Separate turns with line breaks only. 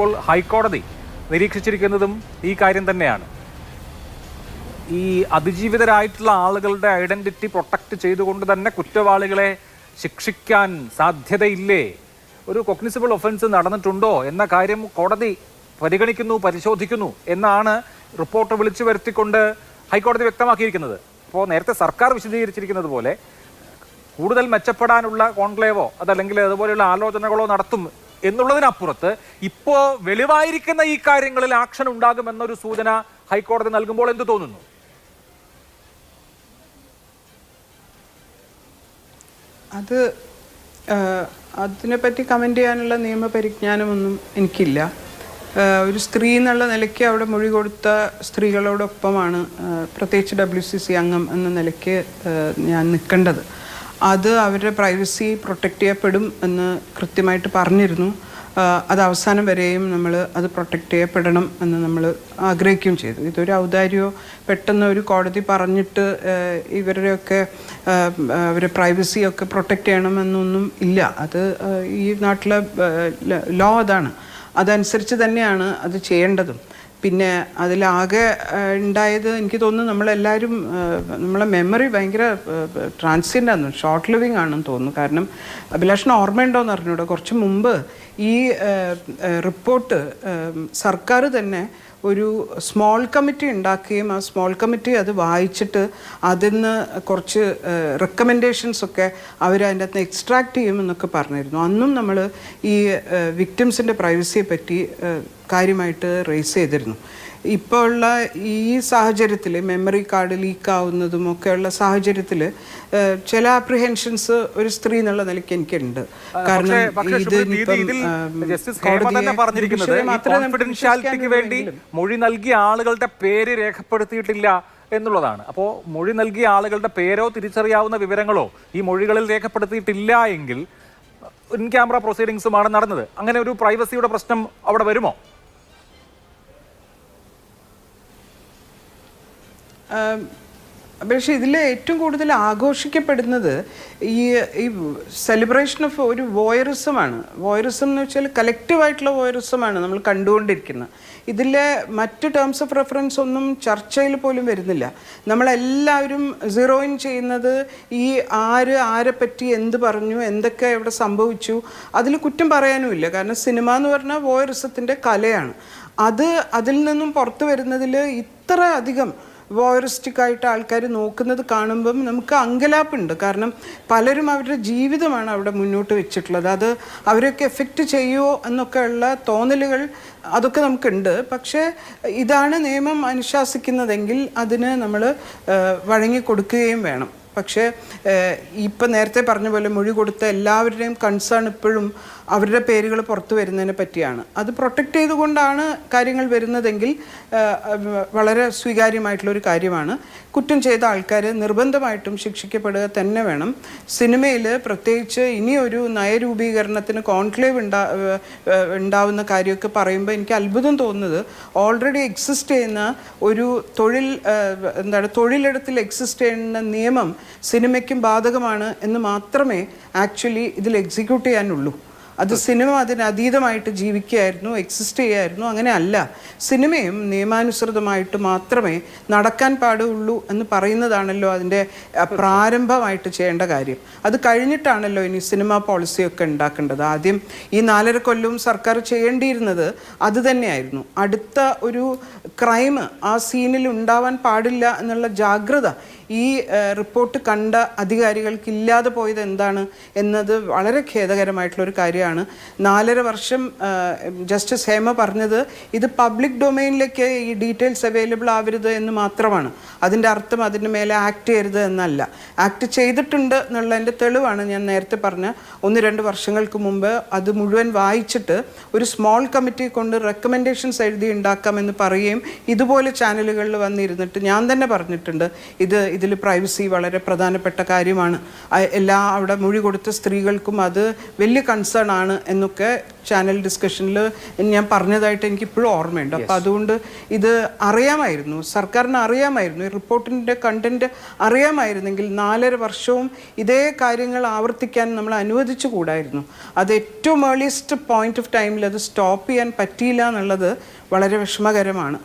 ഇപ്പോൾ ഹൈക്കോടതി നിരീക്ഷിച്ചിരിക്കുന്നതും ഈ കാര്യം തന്നെയാണ്. ഈ അതിജീവിതരായിട്ടുള്ള ആളുകളുടെ ഐഡന്റിറ്റി പ്രൊട്ടക്റ്റ് ചെയ്തുകൊണ്ട് തന്നെ കുറ്റവാളികളെ ശിക്ഷിക്കാൻ സാധ്യതയില്ലേ, ഒരു കോഗ്നിസിബിൾ ഒഫൻസ് നടന്നിട്ടുണ്ടോ എന്ന കാര്യം കോടതി പരിഗണിക്കുന്നു, പരിശോധിക്കുന്നു എന്നാണ് റിപ്പോർട്ട് വിളിച്ചു വരുത്തിക്കൊണ്ട് ഹൈക്കോടതി വ്യക്തമാക്കിയിരിക്കുന്നത്. അപ്പോൾ നേരത്തെ സർക്കാർ വിശദീകരിച്ചിരിക്കുന്നത് പോലെ കൂടുതൽ മെച്ചപ്പെടാനുള്ള കോൺക്ലേവോ അതല്ലെങ്കിൽ അതുപോലെയുള്ള ആലോചനകളോ നടത്തും എന്നുള്ളതിനപ്പുറത്ത് ഇപ്പോൾ വെളിവായിരിക്കുന്ന ഈ കാര്യങ്ങളിൽ ആക്ഷൻ ഉണ്ടാകുമെന്നൊരു സൂചന ഹൈക്കോടതി നൽകുമ്പോൾ എന്ത് തോന്നുന്നു?
അതിനെപ്പറ്റി കമൻ്റ് ചെയ്യാനുള്ള നിയമപരിജ്ഞാനമൊന്നും എനിക്കില്ല. ഒരു സ്ത്രീ എന്നുള്ള നിലയ്ക്ക് അവിടെ മൊഴി കൊടുത്ത സ്ത്രീകളോടൊപ്പമാണ് പ്രത്യേകിച്ച് WCC അംഗം എന്ന നിലയ്ക്ക് ഞാൻ നിൽക്കേണ്ടത്. അത് അവരുടെ പ്രൈവസി പ്രൊട്ടക്റ്റ് ചെയ്യപ്പെടും എന്ന് കൃത്യമായിട്ട് പറഞ്ഞിരുന്നു. അത് അവസാനം വരെയും നമ്മൾ അത് പ്രൊട്ടക്റ്റ് ചെയ്യപ്പെടണം എന്ന് നമ്മൾ ആഗ്രഹിക്കുകയും ചെയ്തു. ഇതൊരു ഔദാര്യമോ പെട്ടെന്ന് ഒരു കോടതി പറഞ്ഞിട്ട് ഇവരുടെയൊക്കെ അവരുടെ പ്രൈവസിയൊക്കെ പ്രൊട്ടക്റ്റ് ചെയ്യണമെന്നൊന്നും ഇല്ല. അത് ഈ നാട്ടിലെ ലോ അതാണ്, അതനുസരിച്ച് തന്നെയാണ് അത് ചെയ്യേണ്ടതും. പിന്നെ അതിലാകെ ഉണ്ടായത് എനിക്ക് തോന്നുന്നു നമ്മളെല്ലാവരും നമ്മളെ മെമ്മറി ഭയങ്കര ട്രാൻസിയൻ്റ് ആണ്, ഷോർട്ട് ലിവിങ് ആണെന്ന് തോന്നുന്നു. കാരണം അഭിലാഷിന് ഓർമ്മയുണ്ടോയെന്ന് അറിഞ്ഞൂടെ, കുറച്ച് മുമ്പ് ഈ റിപ്പോർട്ട് സർക്കാർ തന്നെ ഒരു സ്മോൾ കമ്മിറ്റി ഉണ്ടാക്കുകയും ആ സ്മോൾ കമ്മിറ്റി അത് വായിച്ചിട്ട് അതിൽ നിന്ന് കുറച്ച് റെക്കമെൻഡേഷൻസൊക്കെ അവരതിൻ്റെ അകത്ത് എക്സ്ട്രാക്ട് ചെയ്യുമെന്നൊക്കെ പറഞ്ഞിരുന്നു. അന്നും നമ്മൾ ഈ വിക്ടിംസിൻ്റെ പ്രൈവസിയെ പറ്റി കാര്യമായിട്ട് റേസ് ചെയ്തിരുന്നു. ഇപ്പോൾ ഉള്ള ഈ സാഹചര്യത്തിൽ മെമ്മറി കാർഡ് ലീക്കാവുന്നതും ഒക്കെയുള്ള സാഹചര്യത്തിൽ ചില അപ്രിഹെൻഷൻസ് ഒരു സ്ത്രീ എന്നുള്ള നിലയ്ക്ക് എനിക്കുണ്ട്. കാരണം
വേണ്ടി മൊഴി നൽകിയ ആളുകളുടെ പേര് രേഖപ്പെടുത്തിയിട്ടില്ല എന്നുള്ളതാണ്. അപ്പോൾ മൊഴി നൽകിയ ആളുകളുടെ പേരോ തിരിച്ചറിയാവുന്ന വിവരങ്ങളോ ഈ മൊഴികളിൽ രേഖപ്പെടുത്തിയിട്ടില്ല എങ്കിൽ ഇൻ ക്യാമറ പ്രൊസീഡിങ്സുമാണ് നടന്നത്. അങ്ങനെ ഒരു പ്രൈവസിയുടെ പ്രശ്നം അവിടെ വരുമോ?
പക്ഷേ ഇതിൽ ഏറ്റവും കൂടുതൽ ആഘോഷിക്കപ്പെടുന്നത് ഈ സെലിബ്രേഷൻ ഓഫ് ഒരു വോയറിസമാണ്. വോയറിസം എന്ന് വെച്ചാൽ കലക്റ്റീവായിട്ടുള്ള വോയറിസമാണ് നമ്മൾ കണ്ടുകൊണ്ടിരിക്കുന്നത്. ഇതിലെ മറ്റ് ടേംസ് ഓഫ് റെഫറൻസ് ഒന്നും ചർച്ചയിൽ പോലും വരുന്നില്ല. നമ്മളെല്ലാവരും സീറോ ഇൻ ചെയ്യുന്നത് ഈ ആരെ പറ്റി എന്ത് പറഞ്ഞു, എന്തൊക്കെ ഇവിടെ സംഭവിച്ചു, അതിൽ കുറ്റം പറയാനുമില്ല. കാരണം സിനിമ എന്ന് പറഞ്ഞാൽ വോയറിസത്തിൻ്റെ കലയാണ്. അതിൽ നിന്നും പുറത്തു വരുന്നതിൽ ഇത്ര അധികം വോയറിസ്റ്റിക്കായിട്ട് ആൾക്കാർ നോക്കുന്നത് കാണുമ്പം നമുക്ക് അങ്കലാപ്പുണ്ട്. കാരണം പലരും അവരുടെ ജീവിതമാണ് അവിടെ മുന്നോട്ട് വെച്ചിട്ടുള്ളത്. അത് അവരൊക്കെ എഫക്റ്റ് ചെയ്യുമോ എന്നൊക്കെ ഉള്ള തോന്നലുകൾ അതൊക്കെ നമുക്കുണ്ട്. പക്ഷേ ഇതാണ് നിയമം അനുശാസിക്കുന്നതെങ്കിൽ അതിന് നമ്മൾ വഴങ്ങി കൊടുക്കുകയും വേണം. പക്ഷേ ഇപ്പം നേരത്തെ പറഞ്ഞ പോലെ മൊഴി കൊടുത്ത എല്ലാവരുടെയും കൺസേൺ ഇപ്പോഴും അവരുടെ പേരുകൾ പുറത്തു വരുന്നതിനെ പറ്റിയാണ്. അത് പ്രൊട്ടക്റ്റ് ചെയ്തുകൊണ്ടാണ് കാര്യങ്ങൾ വരുന്നതെങ്കിൽ വളരെ സ്വീകാര്യമായിട്ടുള്ളൊരു കാര്യമാണ്. കുറ്റം ചെയ്ത ആൾക്കാർ നിർബന്ധമായിട്ടും ശിക്ഷിക്കപ്പെടുക തന്നെ വേണം. സിനിമയിൽ പ്രത്യേകിച്ച് ഇനിയൊരു നയരൂപീകരണത്തിന് കോൺക്ലേവ് ഉണ്ടാവുന്ന കാര്യമൊക്കെ പറയുമ്പോൾ എനിക്ക് അത്ഭുതം തോന്നുന്നത് ഓൾറെഡി എക്സിസ്റ്റ് ചെയ്യുന്ന ഒരു തൊഴിലിടത്തിൽ എക്സിസ്റ്റ് ചെയ്യുന്ന നിയമം സിനിമയ്ക്കും ബാധകമാണ് എന്ന് മാത്രമേ ആക്ച്വലി ഇതിൽ എക്സിക്യൂട്ട് ചെയ്യാനുള്ളൂ. അത് സിനിമ അതിനതീതമായിട്ട് ജീവിക്കുകയായിരുന്നു, എക്സിസ്റ്റ് ചെയ്യായിരുന്നു. അങ്ങനെ അല്ല, സിനിമയും നിയമാനുസൃതമായിട്ട് മാത്രമേ നടക്കാൻ പാടുള്ളൂ എന്ന് പറയുന്നതാണല്ലോ അതിൻ്റെ പ്രാരംഭമായിട്ട് ചെയ്യേണ്ട കാര്യം. അത് കഴിഞ്ഞിട്ടാണല്ലോ ഇനി സിനിമ പോളിസിയൊക്കെ ഉണ്ടാക്കേണ്ടത്. ആദ്യം ഈ 4.5 കൊല്ലവും സർക്കാർ ചെയ്യേണ്ടിയിരുന്നത് അത് തന്നെയായിരുന്നു. അടുത്ത ഒരു ക്രൈം ആ സീനിൽ ഉണ്ടാവാൻ പാടില്ല എന്നുള്ള ജാഗ്രത ഈ റിപ്പോർട്ട് കണ്ട അധികാരികൾക്ക് ഇല്ലാതെ പോയത് എന്താണ് എന്നത് വളരെ ഖേദകരമായിട്ടുള്ളൊരു കാര്യമാണ്. 4.5 വർഷം ജസ്റ്റിസ് ഹേമ പറഞ്ഞത് ഇത് പബ്ലിക് ഡൊമൈനിലേക്ക് ഈ ഡീറ്റെയിൽസ് അവൈലബിൾ ആവരുത് എന്ന് മാത്രമാണ്. അതിൻ്റെ അർത്ഥം അതിന് മേലെ ആക്ട് ചെയ്യരുത് എന്നല്ല. ആക്ട് ചെയ്തിട്ടുണ്ട് എന്നുള്ളതിൻ്റെ തെളിവാണ് ഞാൻ നേരത്തെ പറഞ്ഞ 1-2 വർഷങ്ങൾക്ക് മുമ്പ് അത് മുഴുവൻ വായിച്ചിട്ട് ഒരു സ്മോൾ കമ്മിറ്റി കൊണ്ട് റെക്കമെൻഡേഷൻസ് എഴുതി ഉണ്ടാക്കാമെന്ന് പറയുകയും ഇതുപോലെ ചാനലുകളിൽ വന്നിരുന്നിട്ട് ഞാൻ തന്നെ പറഞ്ഞിട്ടുണ്ട് ഇതിൽ പ്രൈവസി വളരെ പ്രധാനപ്പെട്ട കാര്യമാണ്, എല്ലാ അവിടെ മൊഴി കൊടുത്ത സ്ത്രീകൾക്കും അത് വലിയ കൺസേൺ ആണ് എന്നൊക്കെ ചാനൽ ഡിസ്കഷനിൽ ഞാൻ പറഞ്ഞതായിട്ട് എനിക്ക് ഇപ്പോഴും ഓർമ്മയുണ്ട്. അപ്പോൾ അതുകൊണ്ട് ഇത് അറിയാമായിരുന്നു, സർക്കാരിന് അറിയാമായിരുന്നു, ഈ റിപ്പോർട്ടിൻ്റെ കണ്ടന്റ് അറിയാമായിരുന്നെങ്കിൽ 4.5 വർഷവും ഇതേ കാര്യങ്ങൾ ആവർത്തിക്കാൻ നമ്മൾ അനുവദിച്ചു കൂടായിരുന്നു. അത് ഏറ്റവും ഏർലിയസ്റ്റ് പോയിന്റ് ഓഫ് ടൈമിൽ അത് സ്റ്റോപ്പ് ചെയ്യാൻ പറ്റിയില്ല എന്നുള്ളത് വളരെ വിഷമകരമാണ്.